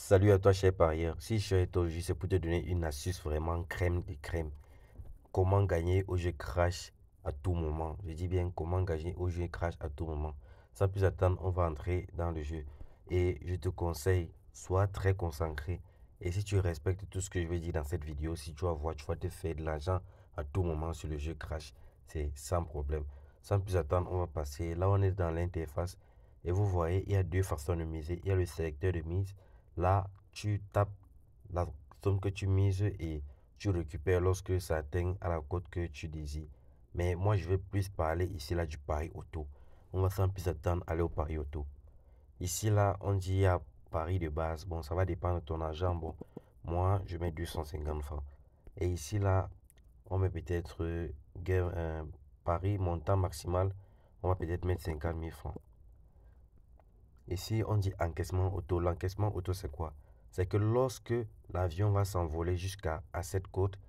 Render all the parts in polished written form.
Salut à toi, cher parieur. Si je suis avec toi aujourd'hui, c'est pour te donner une astuce vraiment crème de crème. Comment gagner au jeu crash à tout moment. Je dis bien comment gagner au jeu crash à tout moment. Sans plus attendre, on va entrer dans le jeu. Et je te conseille, sois très concentré. Et si tu respectes tout ce que je vais dire dans cette vidéo, si tu vas voir, tu vas te faire de l'argent à tout moment sur le jeu crash. C'est sans problème. Sans plus attendre, on va passer. Là, on est dans l'interface. Et vous voyez, il y a deux façons de miser. Il y a le sélecteur de mise. Là, tu tapes la somme que tu mises et tu récupères lorsque ça atteint à la cote que tu désires. Mais moi, je vais plus parler ici là du pari auto. On va sans plus attendre aller au pari auto. Ici là, on dit à pari de base. Bon, ça va dépendre de ton argent. Bon, moi, je mets 250 francs. Et ici là, on met peut-être pari montant maximal. On va peut-être mettre 50 000 francs. Ici, on dit encaissement auto. L'encaissement auto, c'est quoi? C'est que lorsque l'avion va s'envoler jusqu'à cette côte,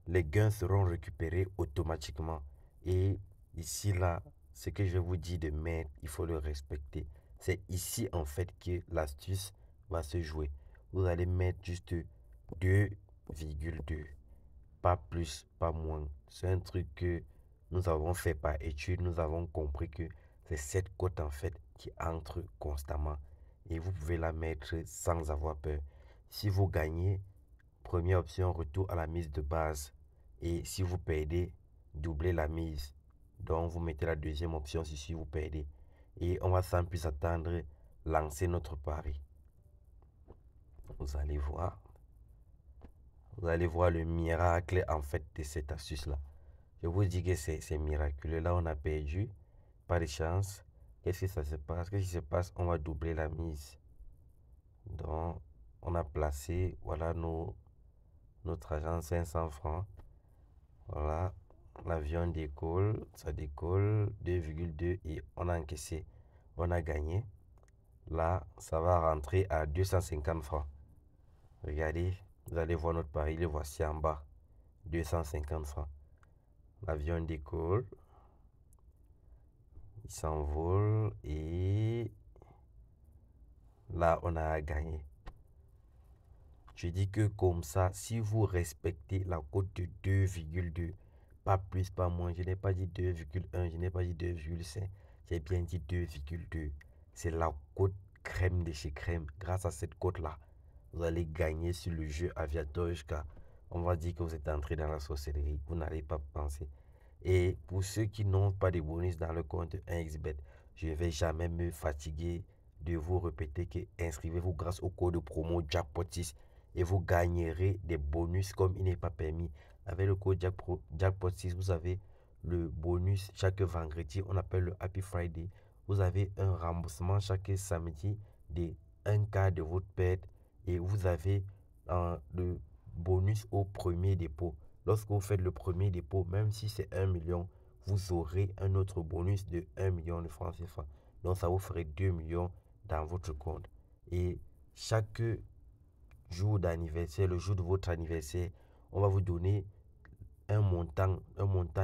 les gains seront récupérés automatiquement. Et ici, là, ce que je vais vous dire de mettre, il faut le respecter. C'est ici, en fait, que l'astuce va se jouer. Vous allez mettre juste 2,2. Pas plus, pas moins. C'est un truc que nous avons fait par étude. Nous avons compris que c'est cette cote, en fait, qui entre constamment. Et vous pouvez la mettre sans avoir peur. Si vous gagnez, première option, retour à la mise de base. Et si vous perdez, doublez la mise. Donc, vous mettez la deuxième option si vous perdez. Et on va sans plus attendre lancer notre pari. Vous allez voir. Vous allez voir le miracle en fait de cette astuce-là. Je vous dis que c'est miraculeux. Là, on a perdu. Pas de chance. Qu'est-ce que ça se passe? Qu'est-ce qui se passe? On va doubler la mise. Donc, on a placé, voilà notre argent 500 francs. Voilà, l'avion décolle, ça décolle 2,2 et on a encaissé, on a gagné. Là, ça va rentrer à 250 francs. Regardez, vous allez voir notre pari, le voici en bas, 250 francs. L'avion décolle, il s'envole et là, on a gagné. Je dis que comme ça, si vous respectez la cote de 2,2, pas plus, pas moins, je n'ai pas dit 2,1, je n'ai pas dit 2,5, j'ai bien dit 2,2. C'est la cote crème de chez crème. Grâce à cette cote-là, vous allez gagner sur le jeu aviateur jusqu'à, on va dire que vous êtes entré dans la sorcellerie. Vous n'allez pas penser. Et pour ceux qui n'ont pas de bonus dans le compte 1xBet, je ne vais jamais me fatiguer de vous répéter que inscrivez-vous grâce au code promo Jackpot6 et vous gagnerez des bonus comme il n'est pas permis. Avec le code Jackpot6, vous avez le bonus chaque vendredi, on appelle le Happy Friday. Vous avez un remboursement chaque samedi de 1 quart de votre perte et vous avez le bonus au premier dépôt. Lorsque vous faites le premier dépôt, même si c'est 1 million, vous aurez un autre bonus de 1 million de francs CFA. Donc ça vous ferait 2 millions dans votre compte. Et chaque jour d'anniversaire, le jour de votre anniversaire, on va vous donner un montant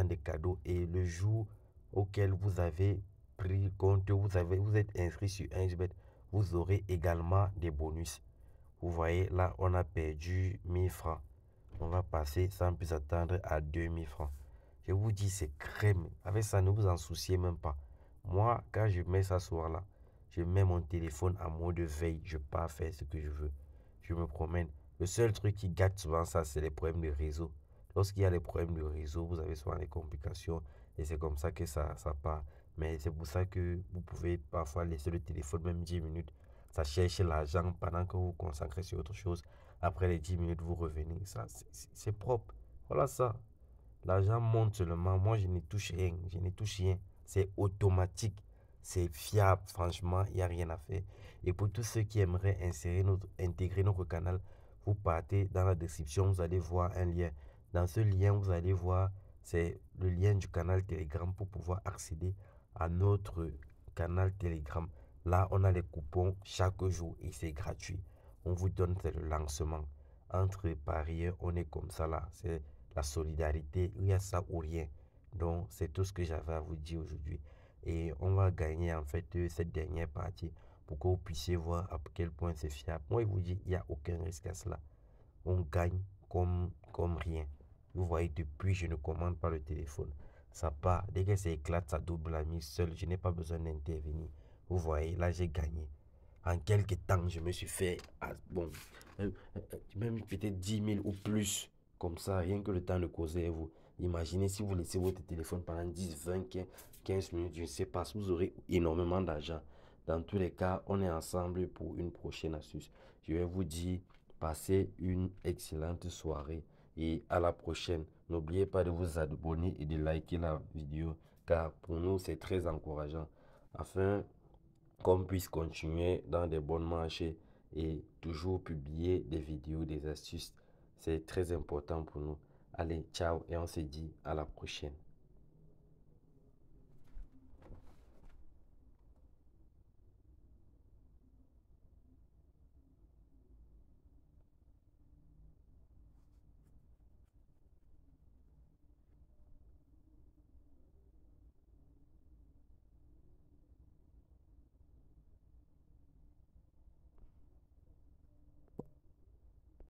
de cadeaux. Et le jour auquel vous avez pris compte, vous êtes inscrit sur 1xBet, vous aurez également des bonus. Vous voyez, là, on a perdu 1000 francs. On va passer sans plus attendre à 2000 francs. Je vous dis, c'est crème. Avec ça, ne vous en souciez même pas. Moi, quand je mets ça soir là, je mets mon téléphone en mode veille. Je pars faire ce que je veux. Je me promène. Le seul truc qui gâte souvent ça, c'est les problèmes de réseau. Lorsqu'il y a des problèmes de réseau, vous avez souvent des complications. Et c'est comme ça que ça part. Mais c'est pour ça que vous pouvez parfois laisser le téléphone même 10 minutes. Ça cherche l'argent pendant que vous vous concentrez sur autre chose. Après les 10 minutes, vous revenez. Ça, c'est propre. Voilà ça. L'argent monte seulement. Moi, je ne touche rien. Je ne touche rien. C'est automatique. C'est fiable. Franchement, il n'y a rien à faire. Et pour tous ceux qui aimeraient intégrer notre canal, vous partez dans la description. Vous allez voir un lien. Dans ce lien, vous allez voir, c'est le lien du canal Telegram pour pouvoir accéder à notre canal Telegram. Là, on a les coupons chaque jour et c'est gratuit. On vous donne le lancement. Entre parieurs, on est comme ça là. C'est la solidarité, il y a ça ou rien. Donc, c'est tout ce que j'avais à vous dire aujourd'hui. Et on va gagner en fait cette dernière partie. pour que vous puissiez voir à quel point c'est fiable. Moi, je vous dis, il n'y a aucun risque à cela. On gagne comme rien. Vous voyez, depuis, je ne commande pas le téléphone. Ça part. Dès que ça éclate, ça double la mise seule. Je n'ai pas besoin d'intervenir. Vous voyez, là, j'ai gagné. En quelques temps, je me suis fait, même peut-être 10 000 ou plus. Comme ça, rien que le temps de causer vous. Imaginez si vous laissez votre téléphone pendant 10, 20, 15 minutes, je ne sais pas, vous aurez énormément d'argent. Dans tous les cas, on est ensemble pour une prochaine astuce. Je vais vous dire, passez une excellente soirée et à la prochaine. N'oubliez pas de vous abonner et de liker la vidéo car pour nous, c'est très encourageant afin qu'on puisse continuer dans des bonnes marchés et toujours publier des vidéos, des astuces. C'est très important pour nous. Allez, ciao et on se dit à la prochaine.